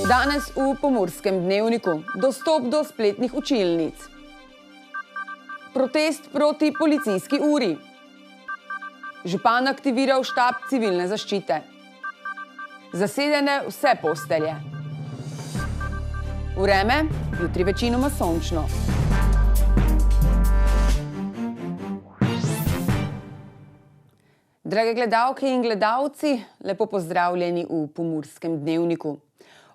Danes v Pomurskem dnevniku dostop do spletnih učilnic. Protest proti policijski uri. Župan aktiviral štab civilne zaščite. Zasedene vse postelje. Vreme, jutri večinoma sončno. Drage gledalke in gledalci, lepo pozdravljeni v Pomurskem dnevniku.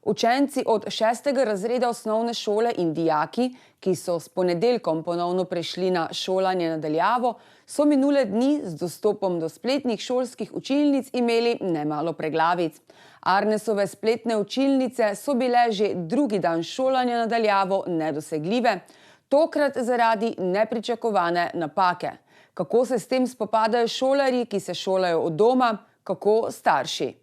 Učenci od 6. razreda osnovne šole in dijaki, ki so s ponedeljkom ponovno prešli na šolanje na daljavo, so minule dni z dostopom do spletnih šolskih učilnic imeli nemalo preglavic. Arnesove spletne učilnice so bile že drugi dan šolanja na daljavo nedosegljive, tokrat zaradi nepričakovane napake. Kako se s tem spopadajo šolarji, ki se šolajo od doma, kako starši?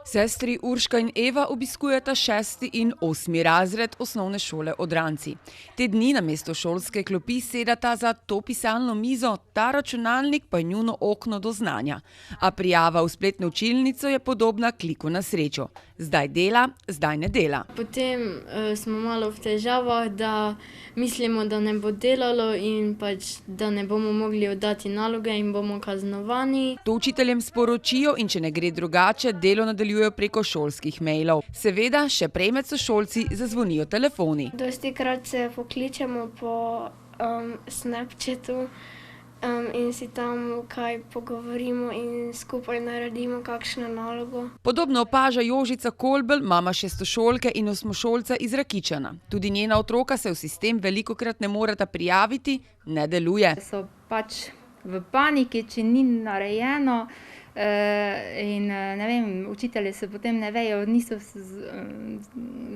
Sestri Urška in Eva obiskujeta 6. in 8. razred osnovne šole Odranci. Te dni namesto šolske klopi sedata za to pisalno mizo, ta računalnik pa je njuno okno do znanja. A prijava v spletno učilnico je podobna kliku na srečo. Zdaj dela, zdaj ne dela. Potem smo malo v težavah, da mislimo, da ne bo delalo in pač, da ne bomo mogli oddati naloge in bomo kaznovani. To učiteljem sporočijo in če ne gre drugače, delo nadaljujejo preko šolskih mailov. Seveda, še prej med sošolci zazvonijo telefoni. Dostikrat se pokličemo po Snapchatu in si tam kaj pogovorimo in skupaj naredimo kakšno nalogo. Podobno opaža Jožica Kolbel, mama šestošolke in osmošolca iz Rakičana. Tudi njena otroka se v sistem velikokrat ne moreta prijaviti, ne deluje. So pač v paniki, če ni narejeno. In ne vem, učitelji se potem ne vejo, niso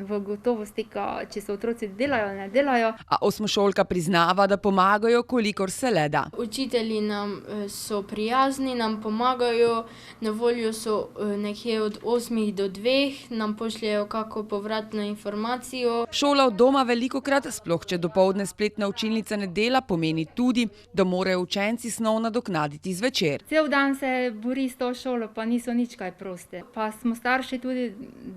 v gotovosti, če se otroci delajo ali ne delajo. A osmošolka priznava, da pomagajo, kolikor se le da. Učitelji nam so prijazni, nam pomagajo, na voljo so nekje od 8 do 2, nam pošljejo kako povratno informacijo. Šola od doma velikokrat, sploh če dopoldne spletna učilnica ne dela, pomeni tudi, da morajo učenci snov nadoknaditi zvečer. Cel dan se bori s to šolo, pa niso nič kaj proste. Pa smo starši tudi,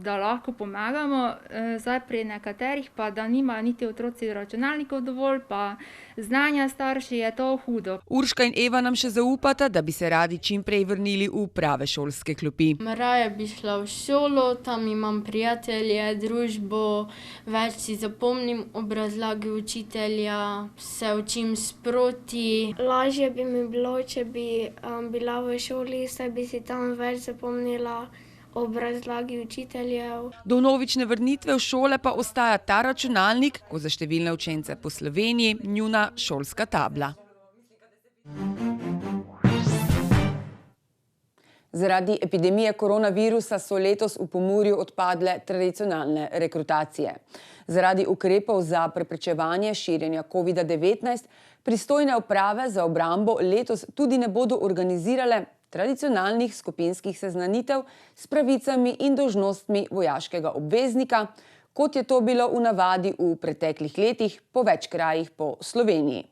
da lahko pomagamo, zdaj pri nekaterih pa, da nimajo niti otroci računalnikov dovolj, pa znanja starši, je to hudo. Urška in Eva nam še zaupata, da bi se radi čim prej vrnili v prave šolske klopi. Raje bi šla v šolo, tam imam prijatelje, družbo, več si zapomnim obrazlage učitelja, se učim sproti. Lažje bi mi bilo, če bi bila v šoli, saj bi si tam več zapomnila obrazlagi učiteljev. Do vnovične vrnitve v šole pa ostaja ta računalnik, ko za številne učence po Sloveniji, njuna šolska tabla. Zaradi epidemije koronavirusa so letos v Pomurju odpadle tradicionalne rekrutacije. Zaradi ukrepov za preprečevanje širjenja COVID-19 pristojne uprave za obrambo letos tudi ne bodo organizirale tradicionalnih skupinskih seznanitev s pravicami in dolžnostmi vojaškega obveznika, kot je to bilo v navadi v preteklih letih po več krajih po Sloveniji.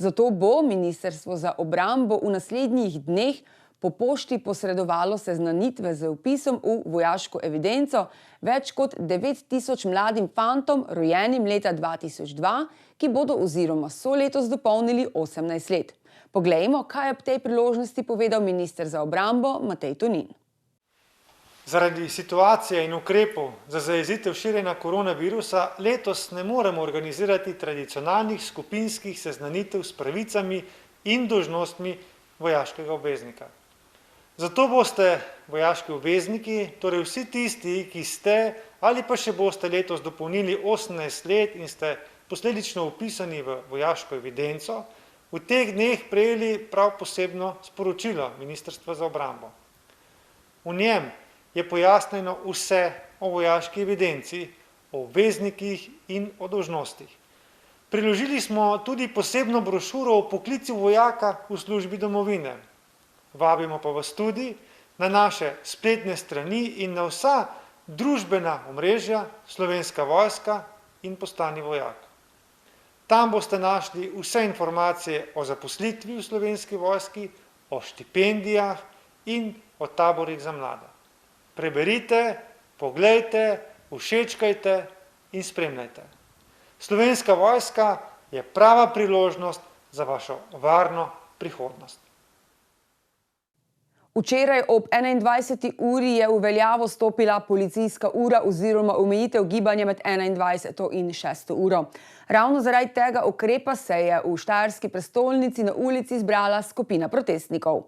Zato bo Ministrstvo za obrambo v naslednjih dneh po pošti posredovalo seznanitve z vpisom v vojaško evidenco več kot 9000 mladim fantom, rojenim leta 2002, ki bodo oziroma so letos dopolnili 18 let. Poglejmo, kaj je ob tej priložnosti povedal minister za obrambo Matej Tonin. Zaradi situacije in ukrepov za zajezitev širjenja koronavirusa letos ne moremo organizirati tradicionalnih skupinskih seznanitev s pravicami in dolžnostmi vojaškega obveznika. Zato boste vojaški obvezniki, torej vsi tisti, ki ste ali pa še boste letos dopolnili 18 let in ste posledično vpisani v vojaško evidenco, v teh dneh prejeli prav posebno sporočilo Ministrstva za obrambo. V njem je pojasnjeno vse o vojaški evidenci, o obveznikih in o dolžnostih. Priložili smo tudi posebno brošuro o poklicu vojaka v službi domovine. Vabimo pa vas tudi na naše spletne strani in na vsa družbena omrežja Slovenska vojska in Postani vojak. Tam boste našli vse informacije o zaposlitvi v Slovenski vojski, o štipendijah in o taborih za mlade. Preberite, poglejte, všečkajte in spremljajte. Slovenska vojska je prava priložnost za vašo varno prihodnost. Včeraj ob 21. uri je v veljavo stopila policijska ura oziroma omejitev gibanja med 21. in 6. uro. Ravno zaradi tega ukrepa se je v štajerski prestolnici na ulici zbrala skupina protestnikov.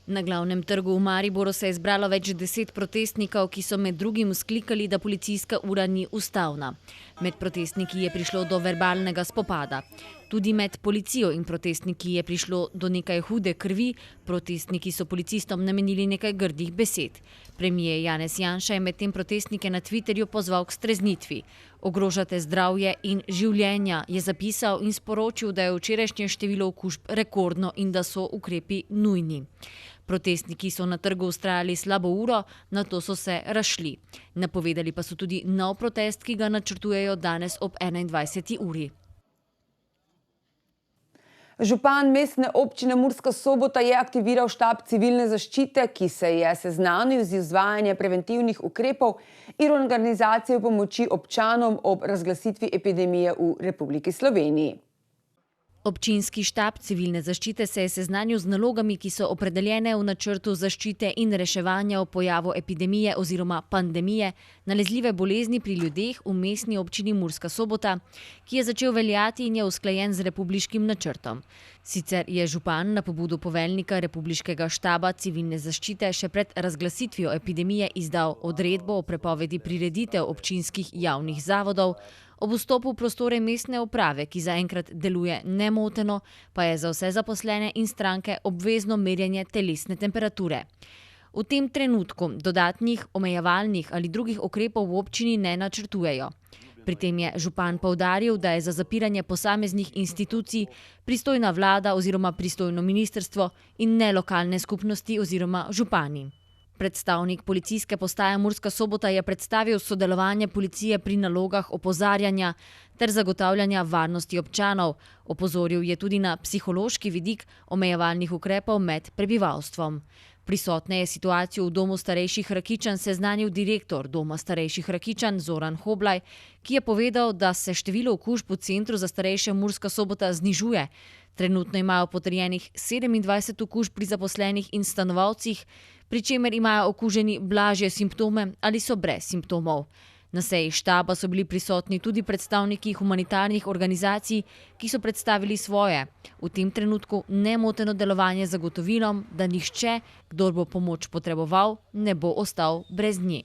Na glavnem trgu v Mariboru se je zbralo več 10 protestnikov, ki so med drugim vzklikali, da policijska ura ni ustavna. Med protestniki je prišlo do verbalnega spopada. Tudi med policijo in protestniki je prišlo do nekaj hude krvi, protestniki so policistom namenili nekaj grdih besed. Premier Janez Janša je medtem protestnike na Twitterju pozval k streznitvi. Ogrožate zdravje in življenja, je zapisal in sporočil, da je včerajšnje število okužb rekordno in da so ukrepi nujni. Protestniki so na trgu vztrajali slabo uro, nato so se razšli. Napovedali pa so tudi nov protest, ki ga načrtujejo danes ob 21. uri. Župan mestne občine Murska Sobota je aktiviral štab civilne zaščite, ki se je seznanil z izvajanjem preventivnih ukrepov in organizacijo pomoči občanom ob razglasitvi epidemije v Republiki Sloveniji. Občinski štab civilne zaščite se je seznanil z nalogami, ki so opredeljene v načrtu zaščite in reševanja o pojavu epidemije oziroma pandemije nalezljive bolezni pri ljudeh v mestni občini Murska Sobota, ki je začel veljati in je usklajen z republiškim načrtom. Sicer je župan na pobudo poveljnika republiškega štaba civilne zaščite še pred razglasitvijo epidemije izdal odredbo o prepovedi prireditev občinskih javnih zavodov. Ob vstopu v prostore mestne uprave, ki zaenkrat deluje nemoteno, pa je za vse zaposlene in stranke obvezno merjenje telesne temperature. V tem trenutku dodatnih omejevalnih ali drugih ukrepov v občini ne načrtujejo. Pri tem je župan poudaril, da je za zapiranje posameznih institucij pristojna vlada oziroma pristojno ministrstvo in ne lokalne skupnosti oziroma župani. Predstavnik policijske postaje Murska Sobota je predstavil sodelovanje policije pri nalogah opozarjanja ter zagotavljanja varnosti občanov. Opozoril je tudi na psihološki vidik omejevalnih ukrepov med prebivalstvom. Prisotne je situacijo v Domu starejših Rakičan seznanil direktor Doma starejših Rakičan Zoran Hoblaj, ki je povedal, da se število okužb v Centru za starejše Murska Sobota znižuje. Trenutno imajo potrjenih 27 okužb pri zaposlenih in stanovalcih, pri čemer imajo okuženi blažje simptome ali so brez simptomov. Na seji štaba so bili prisotni tudi predstavniki humanitarnih organizacij, ki so predstavili svoje. V tem trenutku nemoteno delovanje zagotovilom, da nihče, kdor bo pomoč potreboval, ne bo ostal brez nje.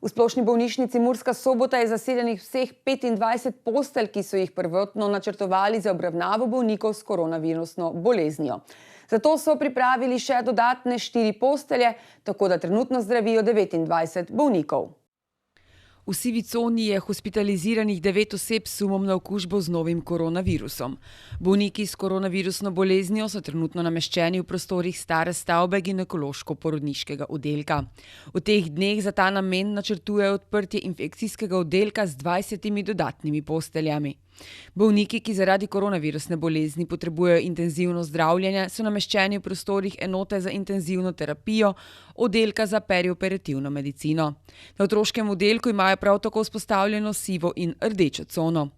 V splošni bolnišnici Murska Sobota je zasedenih vseh 25 postelj, ki so jih prvotno načrtovali za obravnavo bolnikov s koronavirusno boleznijo. Zato so pripravili še dodatne 4 postelje, tako da trenutno zdravijo 29 bolnikov. V sivi coni je hospitaliziranih 9 oseb s sumom na okužbo z novim koronavirusom. Bolniki s koronavirusno boleznijo so trenutno nameščeni v prostorih stare stavbe ginekološko-porodniškega oddelka. V teh dneh za ta namen načrtujejo odprtje infekcijskega oddelka z 20 dodatnimi posteljami. Bolniki, ki zaradi koronavirusne bolezni potrebujejo intenzivno zdravljenje, so nameščeni v prostorih enote za intenzivno terapijo, oddelka za perioperativno medicino. Na otroškem oddelku imajo prav tako vzpostavljeno sivo in rdečo cono.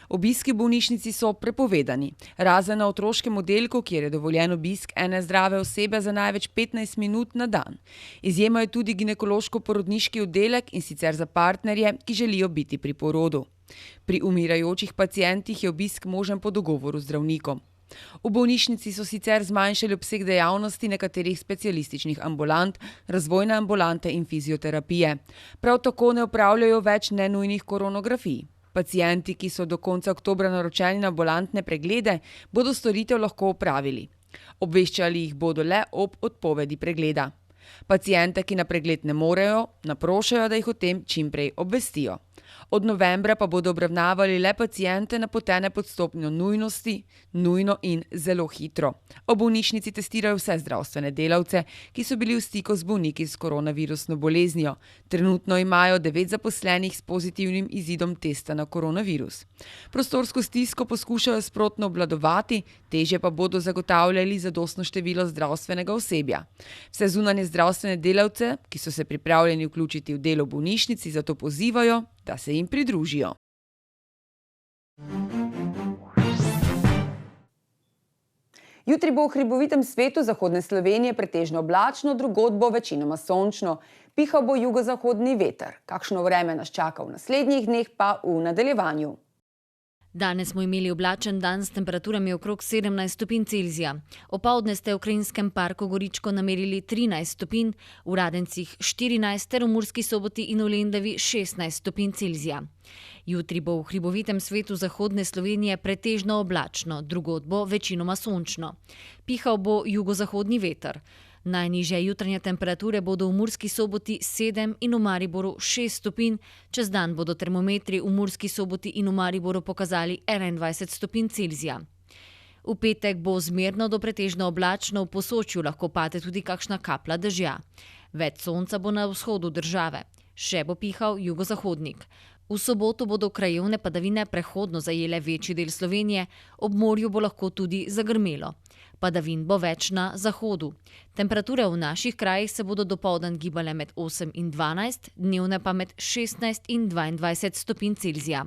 Obiski v bolnišnici so prepovedani, razen na otroškem oddelku, kjer je dovoljen obisk ene zdrave osebe za največ 15 minut na dan. Izjema je tudi ginekološko-porodniški oddelek, in sicer za partnerje, ki želijo biti pri porodu. Pri umirajočih pacientih je obisk možen po dogovoru z zdravnikom. V bolnišnici so sicer zmanjšali obseg dejavnosti nekaterih specialističnih ambulant, razvojne ambulante in fizioterapije. Prav tako ne opravljajo več nenujnih koronografij. Pacienti, ki so do konca oktobra naročeni na ambulantne preglede, bodo storitev lahko opravili. Obveščali jih bodo le ob odpovedi pregleda. Paciente, ki na pregled ne morejo, naprošajo, da jih o tem čim prej obvestijo. Od novembra pa bodo obravnavali le paciente napotene pod stopnjo nujnosti, nujno in zelo hitro. V bolnišnici testirajo vse zdravstvene delavce, ki so bili v stiku z bolniki s koronavirusno boleznijo. Trenutno imajo 9 zaposlenih s pozitivnim izidom testa na koronavirus. Prostorsko stisko poskušajo sprotno obvladovati, težje pa bodo zagotavljali zadostno število zdravstvenega osebja. Vse zunanje zdravstvene delavce, ki so se pripravljeni vključiti v delo v bolnišnici, zato pozivajo, da se jim pridružijo. Jutri bo v hribovitem svetu zahodne Slovenije pretežno oblačno, drugod bo večinoma sončno. Pihal bo jugozahodni veter. Kakšno vreme nas čaka v naslednjih dneh, pa v nadaljevanju. Danes smo imeli oblačen dan s temperaturami okrog 17 stopinj Celzija. Opoldne ste v Krajinskem parku Goričko namerili 13 stopinj, v Radencih 14 ter v Murski Soboti in v Lendavi 16 stopinj Celzija. Jutri bo v hribovitem svetu zahodne Slovenije pretežno oblačno, drugod bo večinoma sončno. Pihal bo jugozahodni veter. Najnižje jutranje temperature bodo v Murski Soboti 7 in v Mariboru 6 stopinj, čez dan bodo termometri v Murski Soboti in v Mariboru pokazali 21 stopinj Celzija. V petek bo zmerno do pretežno oblačno, v Posočju lahko pade tudi kakšna kaplja dežja. Več sonca bo na vzhodu države, še bo pihal jugozahodnik. V soboto bodo krajevne padavine prehodno zajele večji del Slovenije, ob morju bo lahko tudi zagrmelo. Padavin bo več na zahodu. Temperature v naših krajih se bodo dopoldan gibale med 8 in 12, dnevne pa med 16 in 22 stopinj Celzija.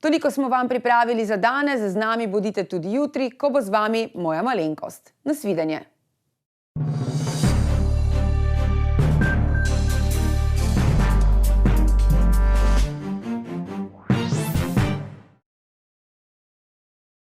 Toliko smo vam pripravili za danes, z nami bodite tudi jutri, ko bo z vami moja malenkost. Nasvidenje.